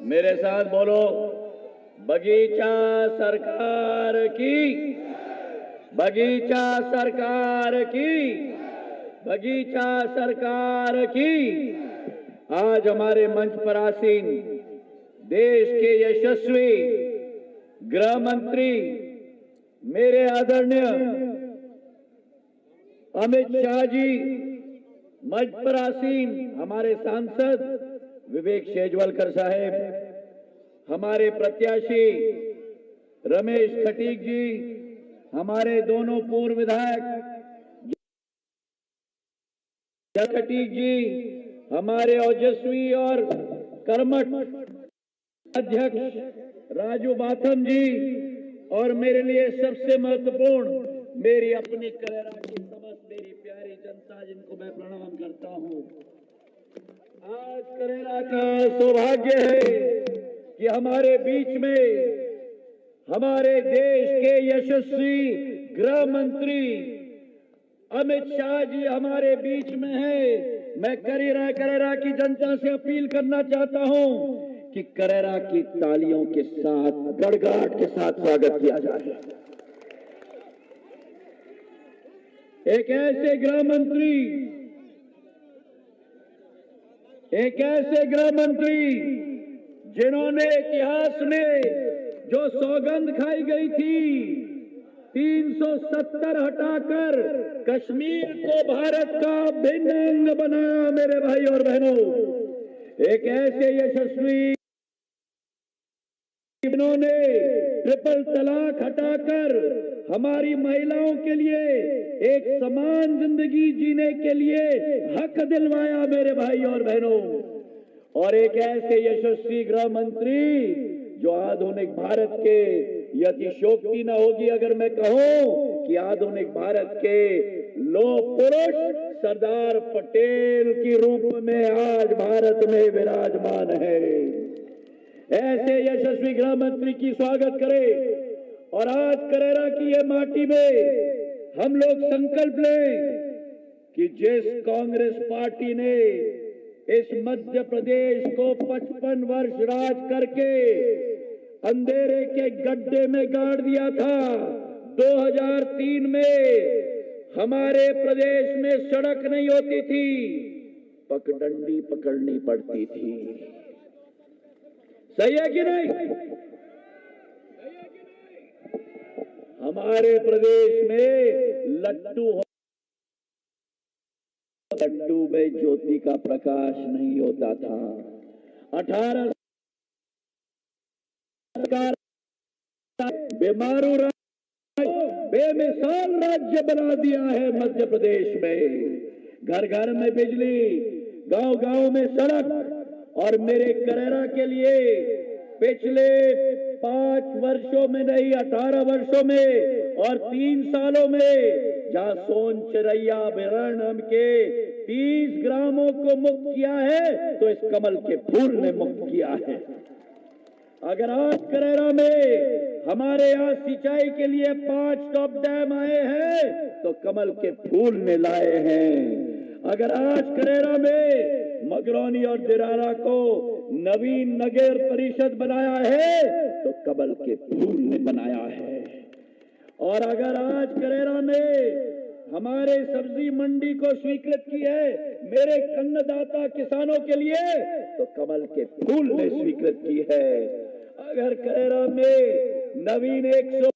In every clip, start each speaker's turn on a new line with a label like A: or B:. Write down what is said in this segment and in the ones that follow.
A: मेरे साथ बोलो, बगीचा सरकार की, बगीचा सरकार की, बगीचा सरकार की। आज हमारे मंच पर आसीन देश के यशस्वी गृह मंत्री मेरे आदरणीय अमित शाह जी, मंच पर आसीन हमारे सांसद विवेक शेजवलकर साहेब, हमारे प्रत्याशी रमेश खटीक जी, हमारे दोनों पूर्व विधायक खटीक जी, हमारे ओजस्वी और कर्मठ अध्यक्ष राजू बाथम जी, और मेरे लिए सबसे महत्वपूर्ण मेरी अपनी करेरा की समस्त मेरी प्यारी जनता जिनको मैं प्रणाम करता हूं। आज करेरा का सौभाग्य है कि हमारे बीच में हमारे देश के यशस्वी गृह मंत्री अमित शाह जी हमारे बीच में है। मैं करेरा की जनता से अपील करना चाहता हूं कि करेरा की तालियों के साथ, गड़गड़ाहट के साथ स्वागत किया जाए। एक ऐसे गृह मंत्री जिन्होंने इतिहास में जो सौगंध खाई गई थी 370 हटाकर कश्मीर को भारत का भिन्न अंग बनाया, मेरे भाई और बहनों, एक ऐसे यशस्वी जिन्होंने ट्रिपल तलाक हटाकर हमारी महिलाओं के लिए एक समान जिंदगी जीने के लिए हक दिलवाया, मेरे भाई और बहनों, और एक ऐसे यशस्वी गृह मंत्री जो आधुनिक भारत के यतिशोक्ति न होगी अगर मैं कहूं कि आधुनिक भारत के लौह पुरुष सरदार पटेल की रूप में आज भारत में विराजमान है। ऐसे यशस्वी गृह मंत्री की स्वागत करें। और आज करेरा की ये माटी में हम लोग संकल्प लें कि जिस कांग्रेस पार्टी ने इस मध्य प्रदेश को 55 वर्ष राज करके अंधेरे के गड्ढे में गाड़ दिया था, 2003 में हमारे प्रदेश में सड़क नहीं होती थी, पगडंडी पकड़नी पड़ती थी। सही है कि नहीं? हमारे प्रदेश में लट्टू में ज्योति का प्रकाश नहीं होता था। 18 बीमारू बेमिसाल राज्य बना दिया है मध्य प्रदेश में। घर घर में बिजली, गांव गांव में सड़क, और मेरे करेरा के लिए पिछले 5 वर्षों में नहीं 18 वर्षों में और 3 सालों में जहां सोन चिरैया अभयारण्य के 30 ग्रामों को मुक्त किया है तो इस कमल के फूल ने मुक्त किया है। अगर आज करेरा में हमारे यहाँ सिंचाई के लिए 5 टॉप डैम आए हैं तो कमल के फूल ने लाए हैं। अगर आज करेरा में मगरौनी और दिरारा को नवीन नगर परिषद बनाया है तो कमल के फूल ने बनाया है। और अगर आज करेरा में हमारे सब्जी मंडी को स्वीकृत की है मेरे अन्नदाता किसानों के लिए तो कमल के फूल ने स्वीकृत की है। अगर करेरा में नवीन 100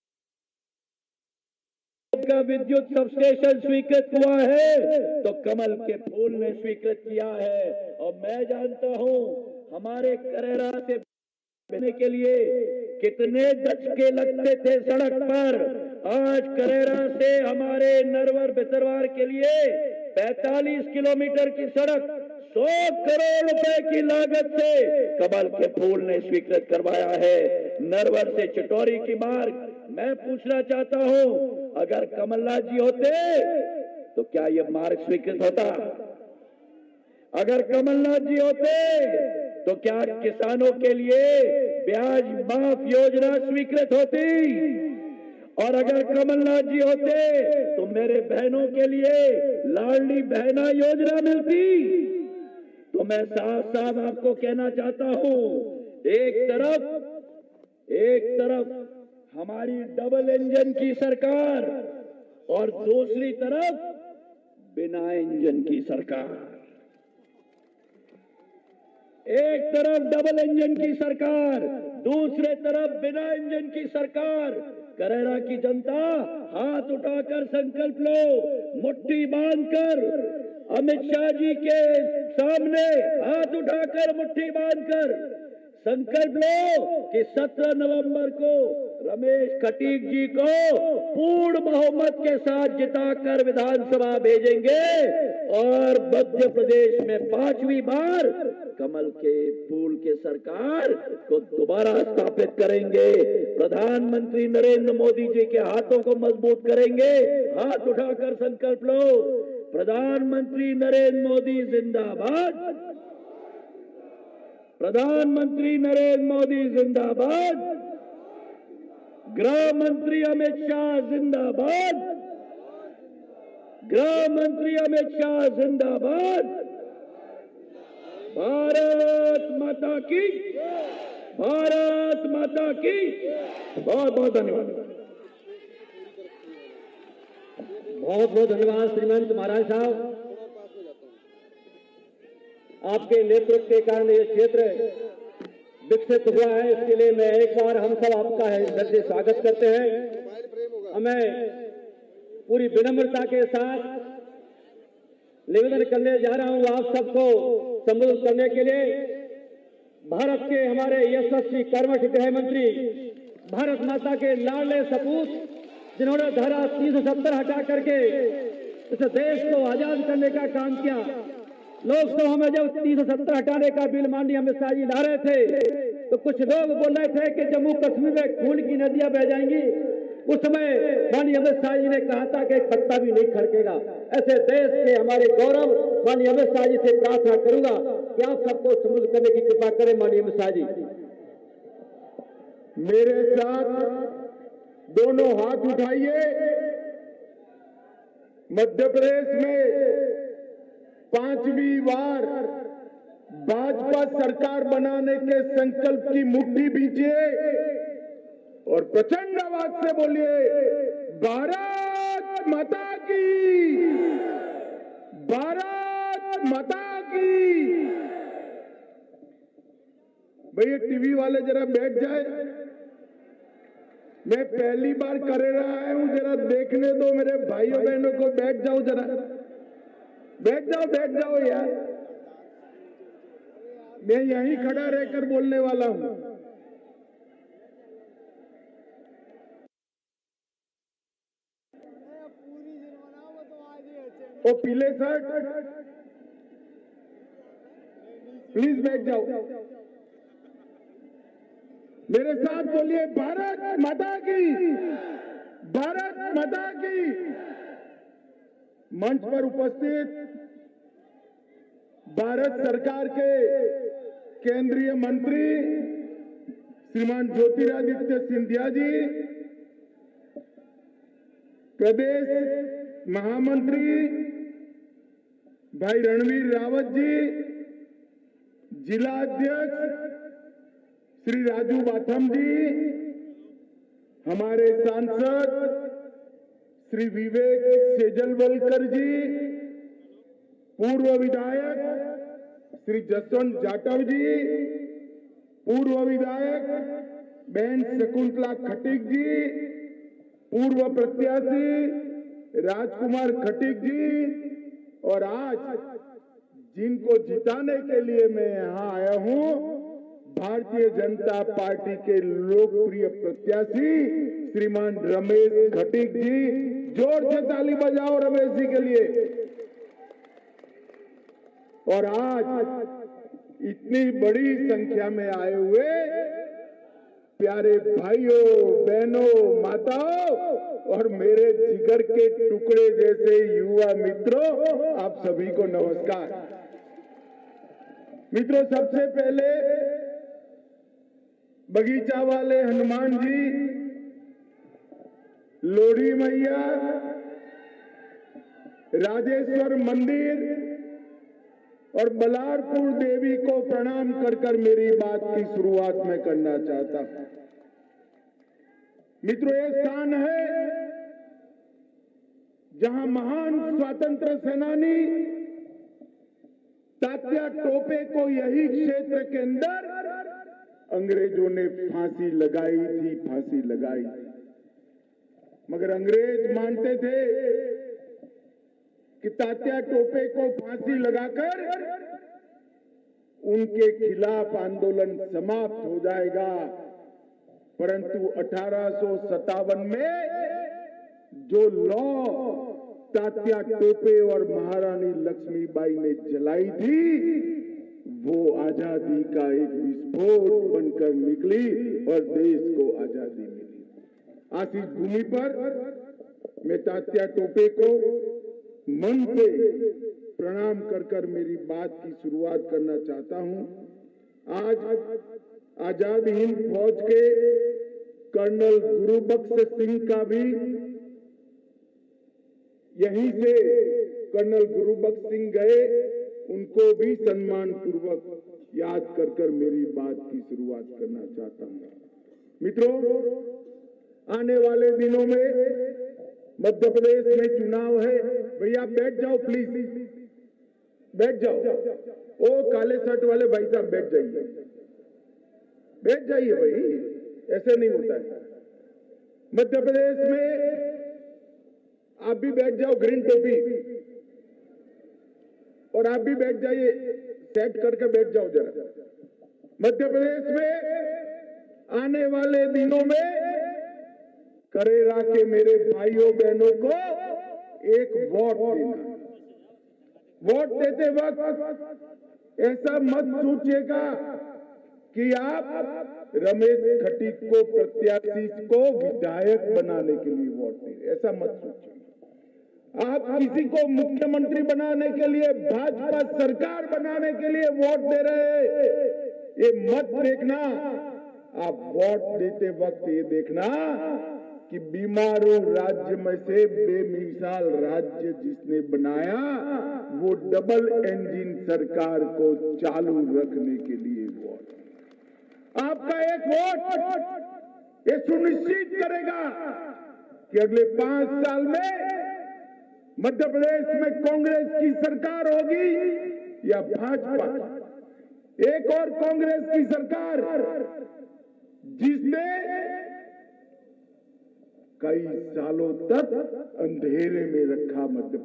A: का विद्युत सबस्टेशन स्वीकृत हुआ है तो कमल के फूल ने स्वीकृत किया है। और मैं जानता हूं हमारे करेरा से बचने के लिए कितने दशके लगते थे सड़क पर। आज करेरा से हमारे नरवर भितरवार के लिए 45 किलोमीटर की सड़क 100 करोड़ रुपए की लागत से कमल के फूल ने स्वीकृत करवाया है। नरवर से चिटौरी की मार्ग मैं पूछना चाहता हूं, अगर कमलनाथ जी होते तो क्या यह मार्ग स्वीकृत होता? अगर कमलनाथ जी होते तो क्या किसानों के लिए ब्याज माफ योजना स्वीकृत होती? और अगर कमलनाथ जी होते तो मेरे बहनों के लिए लाडली बहना योजना मिलती? तो मैं साफ साफ आपको कहना चाहता हूं, एक तरफ हमारी डबल इंजन की सरकार और दूसरी तरफ बिना इंजन की सरकार। एक तरफ डबल इंजन की सरकार, दूसरे तरफ बिना इंजन की सरकार। करेरा की जनता हाथ उठाकर संकल्प लो, मुट्ठी बांधकर अमित शाह जी के सामने हाथ उठाकर मुट्ठी बांधकर संकल्प लो कि 17 नवंबर को रमेश खटीक जी को पूर्ण बहुमत के साथ जिताकर विधानसभा भेजेंगे और मध्य प्रदेश में 5वीं बार कमल के फूल के सरकार को दोबारा स्थापित करेंगे। प्रधानमंत्री नरेंद्र मोदी जी के हाथों को मजबूत करेंगे। हाथ उठाकर संकल्प लो, प्रधानमंत्री नरेंद्र मोदी जिंदाबाद, प्रधानमंत्री नरेंद्र मोदी जिंदाबाद, गृह मंत्री अमित शाह जिंदाबाद, गृह मंत्री अमित शाह जिंदाबाद। भारत माता की, भारत माता की। बहुत बहुत धन्यवाद।
B: बहुत बहुत धन्यवाद श्रीमंत महाराज साहब। आपके नेतृत्व के कारण ये क्षेत्र विकसित हुआ है, इसके लिए मैं एक बार हम सब आपका हृदय से स्वागत करते हैं। मैं पूरी विनम्रता के साथ निवेदन करने जा रहा हूं आप सबको संबोधित करने के लिए। भारत के हमारे यशस्वी कर्मठ गृह मंत्री, भारत माता के लाडले सपूत, जिन्होंने धारा 370 हटा करके इस देश को आजाद करने का काम किया। लोकसभा में जब 370 हटाने का बिल माननीय अमित शाह जी ला रहे थे तो कुछ लोग बोल रहे थे कि जम्मू कश्मीर में खून की नदियां बह जाएंगी। उस समय माननीय अमित शाह जी ने कहा था कि एक पत्ता भी नहीं खड़केगा। ऐसे देश के हमारे गौरव माननीय अमित शाह जी से प्रार्थना करूंगा कि आप सबको संबोधित करने की कृपा करें। माननीय अमित शाह जी
C: मेरे साथ दोनों हाथ उठाइए। मध्य प्रदेश में 5वीं बार भाजपा सरकार बनाने के संकल्प की मुट्ठी बीजिए और प्रचंड आवाज से बोलिए, भारत माता की, भारत माता की। भैया टीवी वाले जरा बैठ जाए, मैं पहली बार कर रहा हूं, जरा देखने दो मेरे भाइयों बहनों को। बैठ जाओ जरा, बैठ जाओ यार, मैं यहीं खड़ा रहकर बोलने वाला हूं। ओ पीले शर्ट प्लीज बैठ जाओ। मेरे साथ बोलिए, भारत माता की, भारत माता की। मंच पर उपस्थित भारत सरकार के केंद्रीय मंत्री श्रीमान ज्योतिरादित्य सिंधिया जी, प्रदेश महामंत्री भाई रणवीर रावत जी, जिला अध्यक्ष श्री राजू बाथम जी, हमारे सांसद श्री विवेक सेजलवलकर जी, पूर्व विधायक श्री जसवंत जाटव जी, पूर्व विधायक बहन शकुंतला खटीक जी, पूर्व प्रत्याशी राजकुमार खटीक जी, और आज जिनको जिताने के लिए मैं यहां आया हूं, भारतीय जनता पार्टी के लोकप्रिय प्रत्याशी श्रीमान रमेश खटीक जी। जोर से ताली बजाओ रमेश जी के लिए। और आज इतनी बड़ी संख्या में आए हुए प्यारे भाइयों बहनों माताओं और मेरे जिगर के टुकड़े जैसे युवा मित्रों, आप सभी को नमस्कार। मित्रों, सबसे पहले बगीचा वाले हनुमान जी, लोढ़ी मैया, राजेश्वर मंदिर और बलारपुर देवी को प्रणाम कर कर मेरी बात की शुरुआत मैं करना चाहता हूं। मित्रों, ये स्थान है जहां महान स्वतंत्र सेनानी तात्या टोपे को यही क्षेत्र के अंदर अंग्रेजों ने फांसी लगाई थी। मगर अंग्रेज मानते थे कि तात्या टोपे को फांसी लगाकर उनके खिलाफ आंदोलन समाप्त हो जाएगा। परंतु 1857 में जो लॉ तात्या टोपे और महारानी लक्ष्मीबाई ने जलाई थी, वो आजादी का एक विस्फोट बनकर निकली और देश को आजादी मिली। आज इस भूमि पर मैं तात्या टोपे को मन से प्रणाम कर कर मेरी बात की शुरुआत करना चाहता हूं। आज आजाद हिंद फौज के कर्नल गुरुबख्श सिंह का भी यहीं से कर्नल गुरुबख्श सिंह गए, उनको भी सम्मान पूर्वक याद कर कर मेरी बात की शुरुआत करना चाहता हूं। मित्रों, आने वाले दिनों में मध्य प्रदेश में चुनाव है। भैया बैठ जाओ, प्लीज बैठ जाओ। ओ काले शर्ट वाले भाई साहब बैठ जाइए भाई, ऐसे नहीं होता है। मध्य प्रदेश में आप भी बैठ जाओ, ग्रीन टोपी, और आप भी बैठ जाइए, सेट करके बैठ जाओ जरा। मध्य प्रदेश में आने वाले दिनों में करेरा के मेरे भाइयों बहनों को एक वोट देना। वोट देते वक्त ऐसा मत सोचिएगा कि आप रमेश खटीक को प्रत्याशी को विधायक बनाने के लिए वोट दें, ऐसा मत सोचिए। आप किसी को मुख्यमंत्री बनाने के लिए, भाजपा सरकार बनाने के लिए वोट दे रहे हैं, ये मत देखना। आप वोट देते वक्त ये देखना कि बीमारू राज्य में से बेमिसाल राज्य जिसने बनाया, वो डबल इंजन सरकार को चालू रखने के लिए वोट। आपका एक वोट ये सुनिश्चित करेगा कि अगले 5 साल में मध्य प्रदेश में कांग्रेस की सरकार होगी या भाजपा। एक और कांग्रेस की सरकार जिसने कई सालों तक अंधेरे में रखा मध्य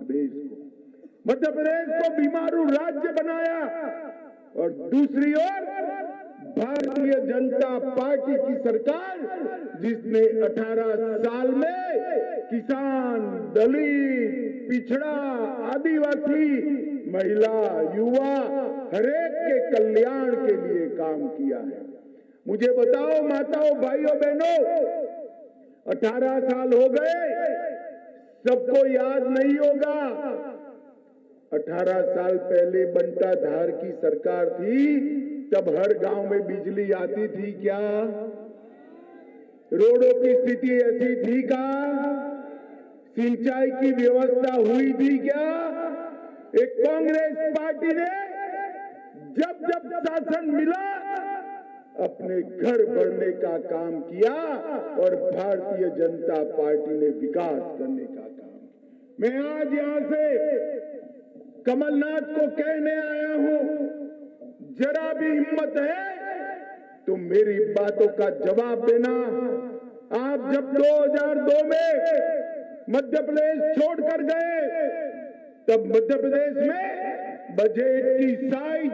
C: प्रदेश को बीमारू राज्य बनाया, और दूसरी ओर भारतीय जनता पार्टी की सरकार जिसने 18 साल में किसान, दलित, पिछड़ा, आदिवासी, महिला, युवा, हरेक के कल्याण के लिए काम किया है। मुझे बताओ माताओं, भाइयों, बहनों, 18 साल हो गए, सबको याद नहीं होगा। 18 साल पहले बंटा धार की सरकार थी, तब हर गांव में बिजली आती थी क्या? रोडों की स्थिति ऐसी थी क्या? सिंचाई की व्यवस्था हुई थी क्या? एक कांग्रेस पार्टी ने जब जब शासन मिला अपने घर भरने का काम किया, और भारतीय जनता पार्टी ने विकास करने का काम। मैं आज यहां से कमलनाथ को कहने आया हूं, जरा भी हिम्मत है तो मेरी बातों का जवाब देना। आप जब 2002 में मध्य प्रदेश छोड़कर गए, तब मध्य प्रदेश में बजट की साइज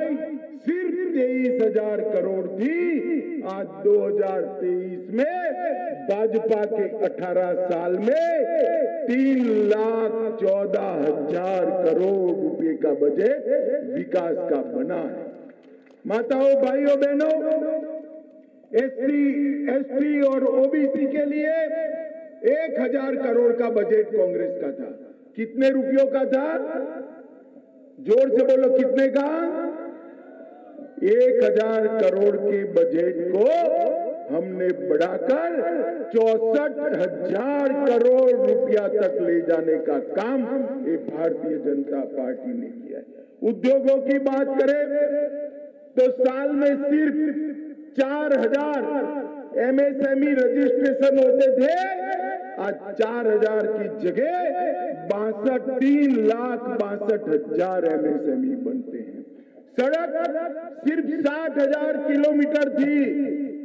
C: सिर्फ 23,000 करोड़ थी। आज 2023 में भाजपा के 18 साल में 3,14,000 करोड़ रुपए का बजट विकास का बना है। माताओं, भाइयों, बहनों, एससी, एसटी और ओबीसी के लिए 1,000 करोड़ का बजट कांग्रेस का था। कितने रुपयों का था? जोर से बोलो, कितने का? 1,000 करोड़ के बजट को हमने बढ़ाकर 64,000 करोड़ रुपया तक ले जाने का काम ये भारतीय जनता पार्टी ने किया है। उद्योगों की बात करें तो साल में सिर्फ 4,000 एमएसएमई रजिस्ट्रेशन होते थे। आज 4,000 की जगह 3,62,000 एमएसएमई बनते हैं। सड़क सिर्फ 60,000 किलोमीटर थी,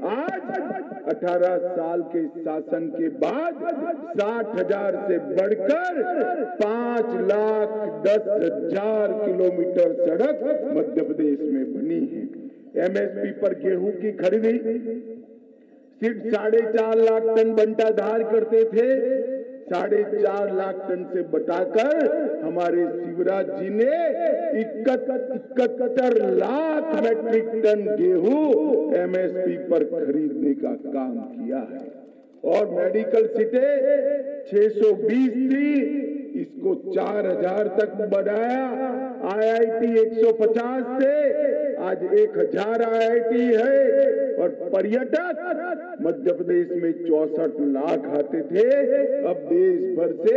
C: आज 18 साल के शासन के बाद 60,000 से बढ़कर 5,10,000 किलोमीटर सड़क मध्य प्रदेश में बनी है। एमएसपी पर गेहूं की खरीदी सिर्फ 4.5 लाख टन बंटाधार करते थे, 4.5 लाख टन से बढ़ाकर हमारे शिवराज जी ने 71 लाख मैट्रिक टन गेहूं एमएसपी पर खरीदने का काम किया है। और मेडिकल सीटें 620 थी, इसको 4,000 तक बढ़ाया। आईआईटी 150 से आज 1,000 आईआईटी है। और पर्यटक मध्य प्रदेश में 64 लाख आते थे, अब देश भर से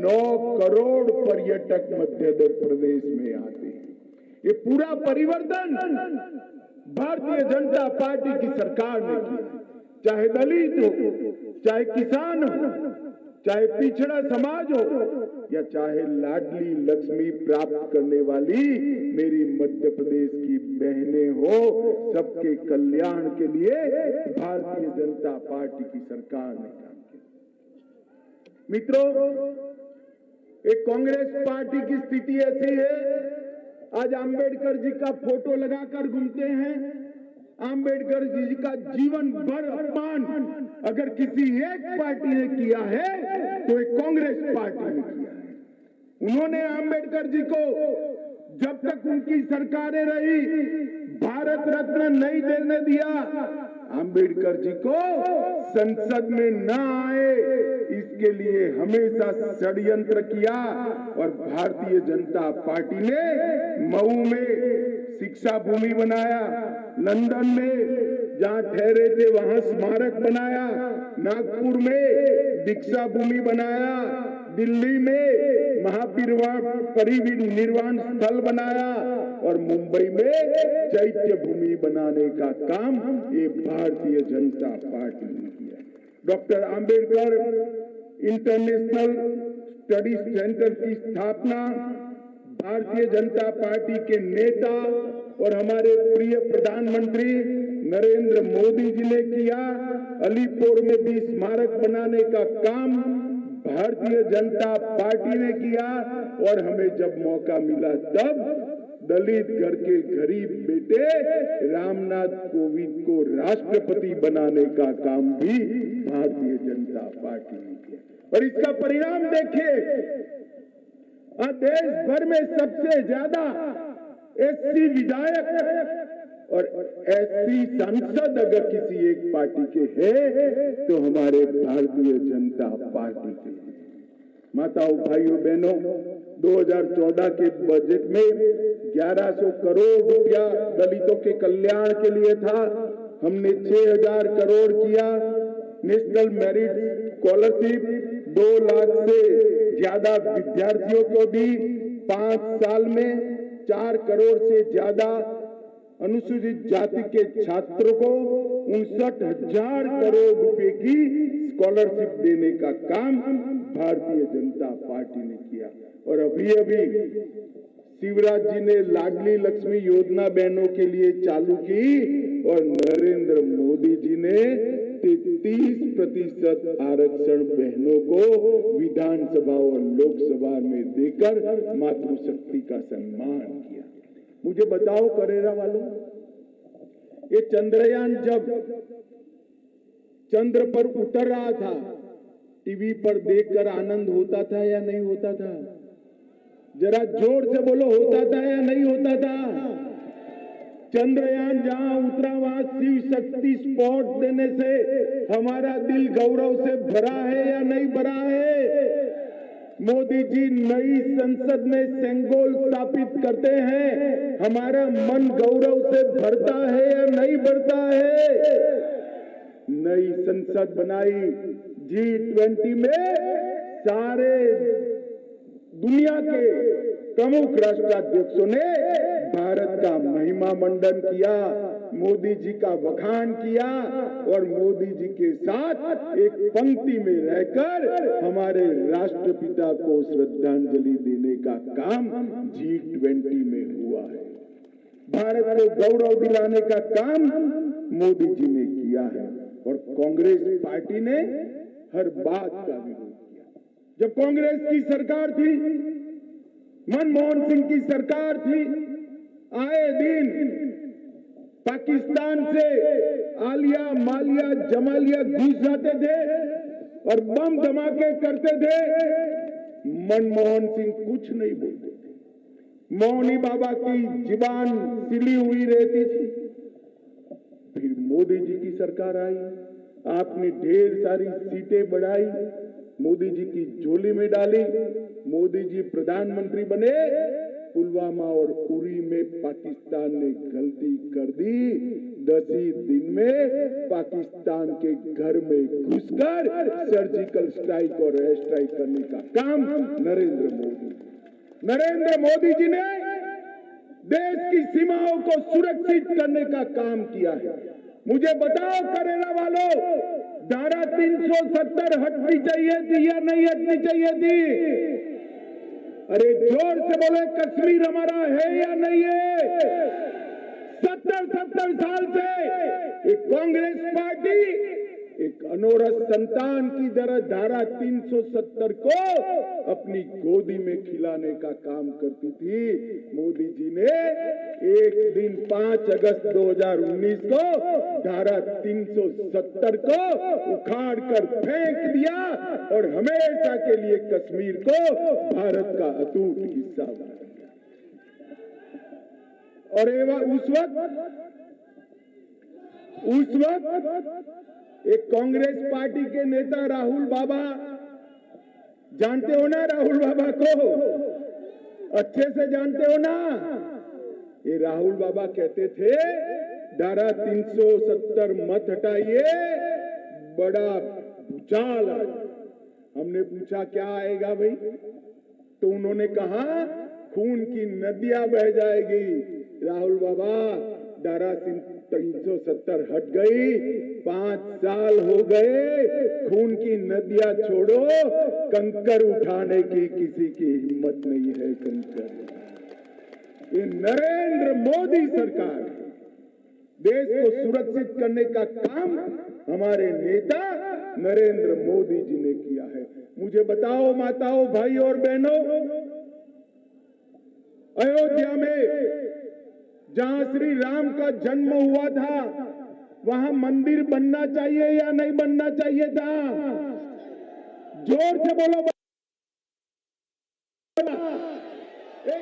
C: 9 करोड़ पर्यटक मध्य प्रदेश में आते हैं। ये पूरा परिवर्तन भारतीय जनता पार्टी की सरकार ने किया। चाहे दलित हो, चाहे किसान हो, चाहे पिछड़ा समाज हो, या चाहे लाडली लक्ष्मी प्राप्त करने वाली मेरी मध्य प्रदेश की बहनें हो, सबके कल्याण के लिए भारतीय जनता पार्टी की सरकार ने काम किया। मित्रों, एक कांग्रेस पार्टी की स्थिति ऐसी है, आज आंबेडकर जी का फोटो लगाकर घूमते हैं। आंबेडकर जी का जीवन भर अपमान अगर किसी एक पार्टी ने किया है तो एक कांग्रेस पार्टी ने किया है। उन्होंने आंबेडकर जी को जब तक उनकी सरकारें रही भारत रत्न नहीं देने दिया। आंबेडकर जी को संसद में न आए इसके लिए हमेशा षड्यंत्र किया। और भारतीय जनता पार्टी ने मऊ में शिक्षा भूमि बनाया, लंदन में जहां ठहरे थे वहां स्मारक बनाया, नागपुर में दीक्षा भूमि बनाया, दिल्ली में महापरिनिर्वाण स्थल बनाया और मुंबई में चैत्य भूमि बनाने का काम ये भारतीय जनता पार्टी ने किया। Doctor Ambedkar international study centre की स्थापना भारतीय जनता पार्टी के नेता और हमारे प्रिय प्रधानमंत्री नरेंद्र मोदी जी ने किया। अलीपुर में भी स्मारक बनाने का काम भारतीय जनता पार्टी ने किया। और हमें जब मौका मिला तब दलित घर के गरीब बेटे रामनाथ कोविंद को राष्ट्रपति बनाने का काम भी भारतीय जनता पार्टी ने किया। और इसका परिणाम देखिए, देश भर में सबसे ज्यादा एससी विधायक और एससी सांसद अगर किसी एक पार्टी के हैं तो हमारे भारतीय जनता पार्टी के। माताओं, भाइयों, बहनों, 2014 के बजट में 1100 करोड़ रुपया दलितों के कल्याण के लिए था। हमने 6,000 करोड़ किया। नेशनल मेरिट स्कॉलरशिप 2 लाख से ज्यादा विद्यार्थियों को दी। 5 साल में 4 करोड़ से ज्यादा अनुसूचित जाति के छात्रों को 59,000 करोड़ रुपए की स्कॉलरशिप देने का काम भारतीय जनता पार्टी ने किया। और अभी शिवराज जी ने लाडली लक्ष्मी योजना बहनों के लिए चालू की और नरेंद्र मोदी जी ने 33% आरक्षण बहनों को विधानसभा और लोकसभा में देकर मातृशक्ति का सम्मान किया। मुझे बताओ करेरा वालों, ये चंद्रयान जब चंद्र पर उतर रहा था, टीवी पर देखकर आनंद होता था या नहीं होता था? जरा जोर से बोलो, होता था या नहीं होता था? चंद्रयान जहां उतरा वहां शिव शक्ति स्पॉट देने से हमारा दिल गौरव से भरा है या नहीं भरा है? मोदी जी नई संसद में सेंगोल स्थापित करते हैं, हमारा मन गौरव से भरता है या नहीं भरता है? नई संसद बनाई, G20 में सारे दुनिया के प्रमुख राष्ट्राध्यक्षों ने भारत का महिमा मंडन किया, मोदी जी का बखान किया और मोदी जी के साथ एक पंक्ति में रहकर हमारे राष्ट्रपिता को श्रद्धांजलि देने का काम G20 में हुआ है। भारत को गौरव दिलाने का काम मोदी जी ने किया है और कांग्रेस पार्टी ने हर बात का विरोध किया। जब कांग्रेस की सरकार थी, मनमोहन सिंह की सरकार थी, आए दिन पाकिस्तान से आलिया मालिया जमालिया घुस जाते थे और बम धमाके करते थे। मनमोहन सिंह कुछ नहीं बोलते थे, मौनी बाबा की जुबान सिली हुई रहती थी। फिर मोदी जी की सरकार आई, आपने ढेर सारी सीटें बढ़ाई, मोदी जी की झोली में डाली, मोदी जी प्रधानमंत्री बने। पुलवामा और उरी में पाकिस्तान ने गलती कर दी। 10 ही दिन में पाकिस्तान के घर में घुसकर सर्जिकल स्ट्राइक और एयर स्ट्राइक करने का काम नरेंद्र मोदी जी ने देश की सीमाओं को सुरक्षित करने का काम किया है। मुझे बताओ करेला वालों, धारा 370 हटनी चाहिए थी या नहीं हटनी चाहिए थी? अरे जोर से बोले, कश्मीर हमारा है या नहीं है? 70 साल से एक कांग्रेस पार्टी एक अनोरस संतान की तरह धारा 370 को अपनी गोदी में खिलाने का काम करती थी। मोदी जी ने एक दिन 5 अगस्त 2019 को धारा 370 को उखाड़ कर फेंक दिया और हमेशा के लिए कश्मीर को भारत का अटूट हिस्सा बना दिया। और उस वक्त एक कांग्रेस पार्टी के नेता राहुल बाबा, जानते हो ना राहुल बाबा को? अच्छे से जानते हो ना? ये राहुल बाबा कहते थे धारा 370 मत हटाइए, बड़ा भूचाल आएगा। हमने पूछा क्या आएगा भाई? तो उन्होंने कहा खून की नदियां बह जाएगी। राहुल बाबा, धारा 370 हट गई, 5 साल हो गए, खून की नदियां छोड़ो, कंकर उठाने की किसी की हिम्मत नहीं है। कंकर ये नरेंद्र मोदी सरकार, देश को सुरक्षित करने का काम हमारे नेता नरेंद्र मोदी जी ने किया है। मुझे बताओ माताओं, भाई और बहनों, अयोध्या में जहां श्री राम का जन्म हुआ था, वहां मंदिर बनना चाहिए या नहीं बनना चाहिए था? जोर से बोलो।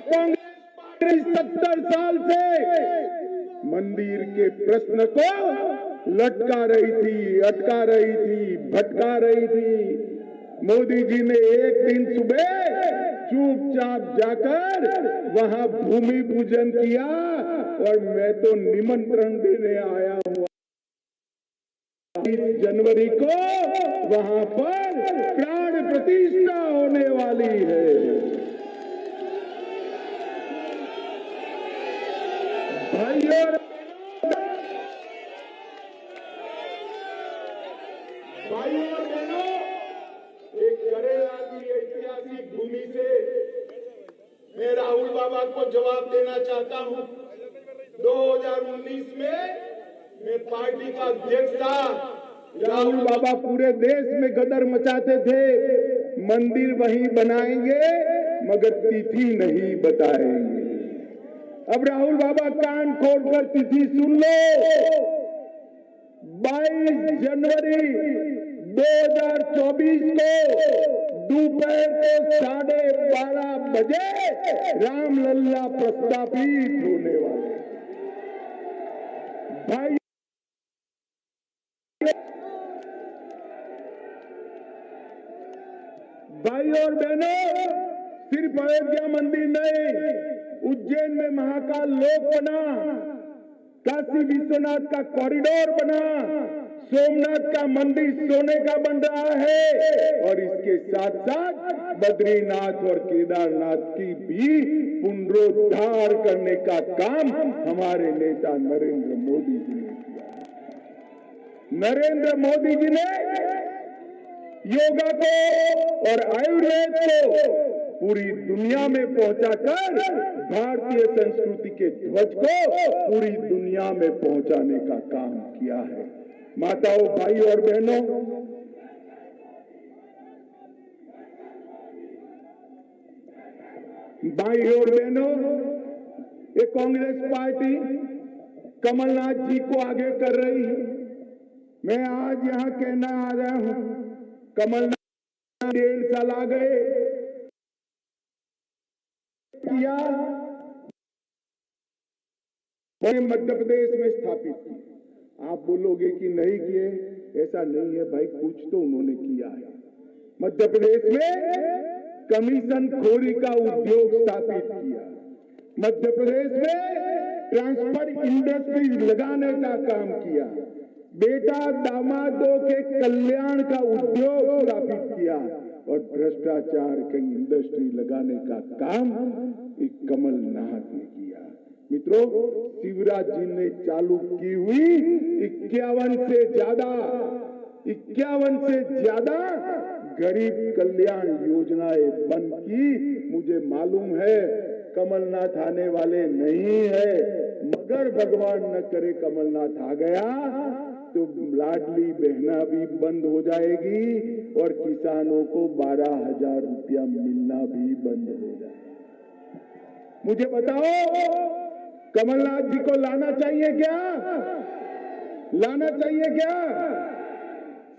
C: कांग्रेस पार्टी 70 साल से मंदिर के प्रश्न को लटका रही थी, अटका रही थी, भटका रही थी। मोदी जी ने एक दिन सुबह चुपचाप जाकर वहां भूमि पूजन किया और मैं तो निमंत्रण देने आया हूं। 20 जनवरी को वहां पर प्राण प्रतिष्ठा होने वाली है। भाइयों और बहनों, एक करेला की ऐतिहासिक भूमि से मैं राहुल बाबा को जवाब देना चाहता हूं। 2019 में मैं पार्टी का अध्यक्ष था। राहुल बाबा पूरे देश में गदर मचाते थे, मंदिर वहीं बनाएंगे मगर तिथि नहीं बताएंगे। अब राहुल बाबा कान खोलकर तिथि सुन लो। 22 जनवरी 2024 को दोपहर को 12:30 बजे रामलला प्रस्तापित होने वाले। भाई और बहनों, सिर्फ अयोध्या मंदिर नहीं, उज्जैन में महाकाल लोक बना, काशी विश्वनाथ का कॉरिडोर बना, सोमनाथ का मंदिर सोने का बन रहा है और इसके साथ साथ बद्रीनाथ और केदारनाथ की भी पुनरुद्धार करने का काम हमारे नेता नरेंद्र मोदी जी ने किया। नरेंद्र मोदी जी ने योगा को और आयुर्वेद को पूरी दुनिया में पहुंचाकर भारतीय संस्कृति के ध्वज को पूरी दुनिया में पहुंचाने का काम किया है। माताओं, भाई और बहनों, ये कांग्रेस पार्टी कमलनाथ जी को आगे कर रही है। मैं आज यहां कहना आ रहा हूं, कमलनाथ 1.5 साल आ गए किया, मध्य प्रदेश में स्थापित किया। आप बोलोगे कि नहीं किए, ऐसा नहीं है भाई, कुछ तो उन्होंने किया है। मध्य प्रदेश में कमीशन खोरी का उद्योग स्थापित किया, मध्य प्रदेश में ट्रांसफर इंडस्ट्री लगाने का काम किया, बेटा दामादों के कल्याण का उद्योग स्थापित किया और भ्रष्टाचार की इंडस्ट्री लगाने का काम एक कमलनाथ ने किया। मित्रों, शिवराज जी ने चालू की हुई 51 से ज्यादा गरीब कल्याण योजनाएं बंद की। मुझे मालूम है कमलनाथ आने वाले नहीं है, मगर भगवान न करे कमलनाथ आ गया तो लाडली बहना भी बंद हो जाएगी और किसानों को 12,000 रुपया मिलना भी बंद हो जाएगा। मुझे बताओ, कमलनाथ जी को लाना चाहिए क्या? लाना चाहिए क्या?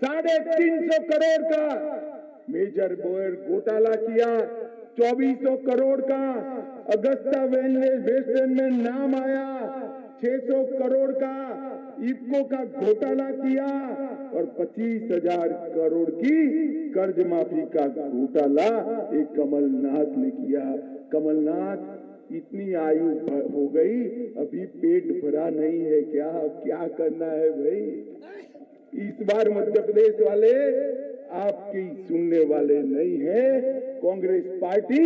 C: 350 करोड़ का मेजर बोयर घोटाला किया, 2400 करोड़ का अगस्ता वेस्टलैंड में नाम आया, 600 करोड़ का इफ्को का घोटाला किया और 25,000 करोड़ की कर्ज माफी का घोटाला एक कमलनाथ ने किया। कमलनाथ, इतनी आयु हो गई, अभी पेट भरा नहीं है क्या? अब क्या करना है भाई? इस बार मध्य प्रदेश वाले आपकी सुनने वाले नहीं है। कांग्रेस पार्टी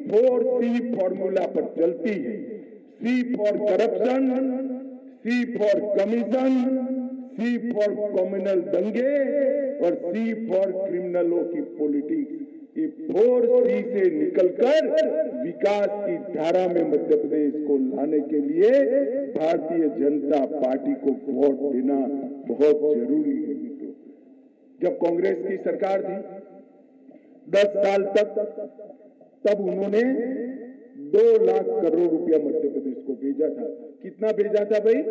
C: 4C फॉर्मूला पर चलती है। C for corruption, C for commission, C for communal दंगे और C फॉर क्रिमिनलों की पॉलिटिक्स। ये 4C से निकलकर विकास की धारा में मध्य प्रदेश को लाने के लिए भारतीय जनता पार्टी को वोट देना बहुत जरूरी है। मित्रों, जब कांग्रेस की सरकार थी 10 साल तक, तब उन्होंने 2 लाख करोड़ रुपया मध्य प्रदेश को भेजा था। कितना भेजा था भाई?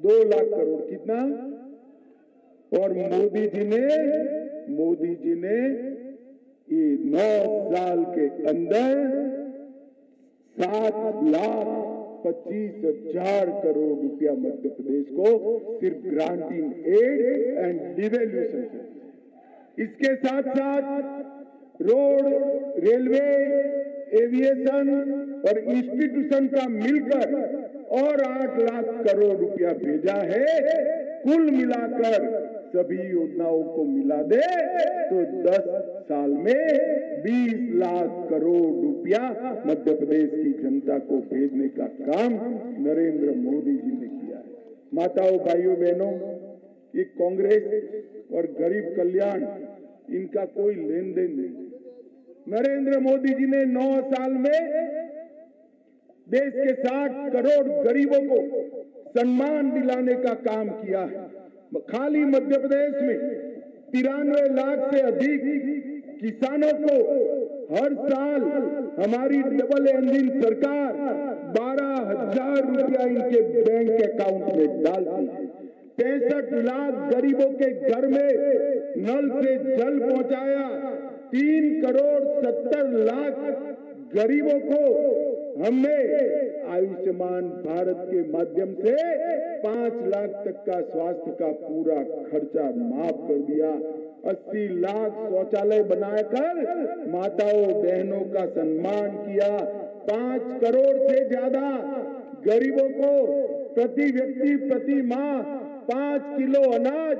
C: 2 लाख करोड़। कितना? और मोदी जी ने ये 9 साल के अंदर 7,25,000 करोड़ रुपया मध्य प्रदेश को सिर्फ ग्रांटिंग एड एंड डिवेल्यूशन। इसके साथ साथ रोड, रेलवे, एविएशन और इंस्टीट्यूशन का मिलकर और 8 लाख करोड़ रुपया भेजा है। कुल मिलाकर सभी योजनाओं को मिला दे तो 10 साल में 20 लाख करोड़ रुपया मध्य प्रदेश की जनता को भेजने का काम नरेंद्र मोदी जी ने किया है। माताओं, भाइयों, बहनों, ये कांग्रेस और गरीब कल्याण, इनका कोई लेन देन नहीं। नरेंद्र मोदी जी ने 9 साल में देश के 60 करोड़ गरीबों को सम्मान दिलाने का काम किया है। खाली मध्य प्रदेश में 93 लाख से अधिक किसानों को हर साल हमारी डबल इंजन सरकार 12,000 रुपया इनके बैंक अकाउंट में डालती है। 63 लाख गरीबों के घर में नल से जल पहुंचाया। 3 करोड़ 70 लाख गरीबों को हमने आयुष्मान भारत के माध्यम से 5 लाख तक का स्वास्थ्य का पूरा खर्चा माफ कर दिया। 80 लाख शौचालय बनाकर माताओं बहनों का सम्मान किया। 5 करोड़ से ज्यादा गरीबों को प्रति व्यक्ति प्रति माह 5 किलो अनाज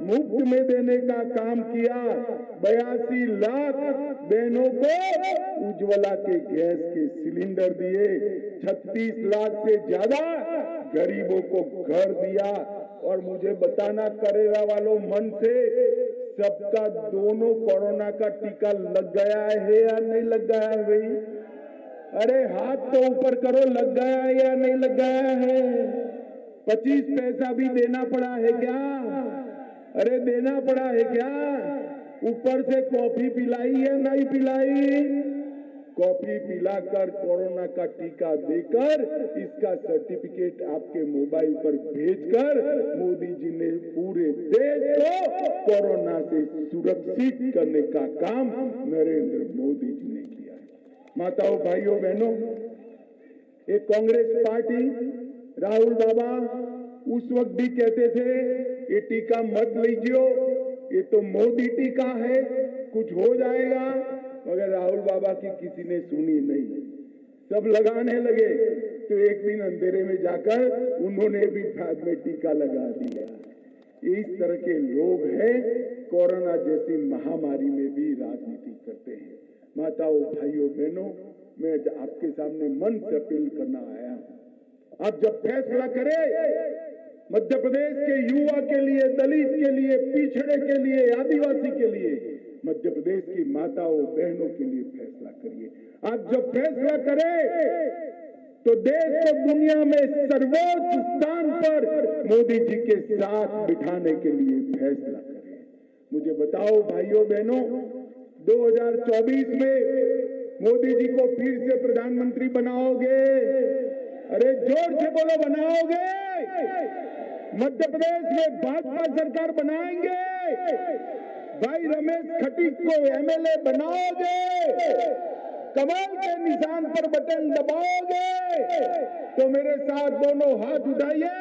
C: मुफ्त में देने का काम किया। 82 लाख बहनों को उज्ज्वला के गैस के सिलेंडर दिए। 36 लाख से ज्यादा गरीबों को घर दिया। और मुझे बताना करेगा वालों मन से, सबका दोनों कोरोना का टीका लग गया है या नहीं लग गया है भाई? अरे हाथ तो ऊपर करो, लग गया है या नहीं लग गया है? 25 पैसा भी देना पड़ा है क्या? अरे देना पड़ा है क्या? ऊपर से कॉफी पिलाई या नहीं पिलाई? कॉफी पिलाकर कोरोना का टीका देकर इसका सर्टिफिकेट आपके मोबाइल पर भेजकर मोदी जी ने पूरे देश को कोरोना से सुरक्षित करने का काम नरेंद्र मोदी जी ने किया है। माताओं, भाइयों, बहनों, एक कांग्रेस पार्टी राहुल बाबा उस वक्त भी कहते थे ये टीका मत लीजियो, ये तो मोदी टीका है, कुछ हो जाएगा। मगर राहुल बाबा की किसी ने सुनी नहीं, सब लगाने लगे। तो एक दिन अंधेरे में जाकर उन्होंने भी बाद में टीका लगा दिया। इस तरह के लोग हैं, कोरोना जैसी महामारी में भी राजनीति करते हैं। माताओं, भाइयों, बहनों, मैं आपके सामने मन से अपील करना आया हूं। आप जब फैसला करें मध्य प्रदेश के युवा के लिए, दलित के लिए, पिछड़े के लिए, आदिवासी के लिए, मध्य प्रदेश की माताओं बहनों के लिए फैसला करिए। आप जब फैसला करें तो देश को दुनिया में सर्वोच्च स्थान पर मोदी जी के साथ बिठाने के लिए फैसला करें। मुझे बताओ भाइयों बहनों, 2024 में मोदी जी को फिर से प्रधानमंत्री बनाओगे? अरे जोर से बोलो, बनाओगे? मध्य प्रदेश में भाजपा सरकार बनाएंगे? भाई रमेश खटीक को एमएलए बनाओगे? कमल के निशान पर बटन दबाओगे? तो मेरे साथ दोनों हाथ उठाइए,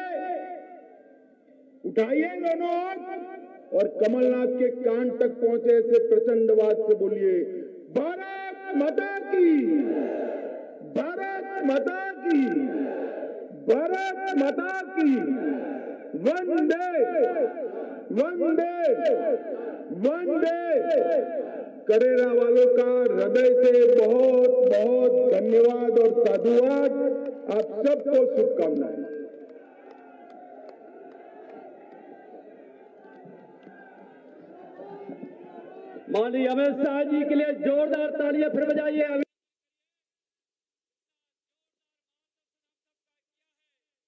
C: उठाइए दोनों हाथ और कमलनाथ के कान तक पहुंचे ऐसे प्रचंडवाद से बोलिए, भारत माता की, भारत माता की, भारत माता की, वंदे वंदे वंदे। करेरा वालों का हृदय से बहुत बहुत धन्यवाद और साधुवाद। आप सबको शुभकामनाएं।
B: माननीय अमित शाह जी के लिए जोरदार तालियां फिर बजाइए।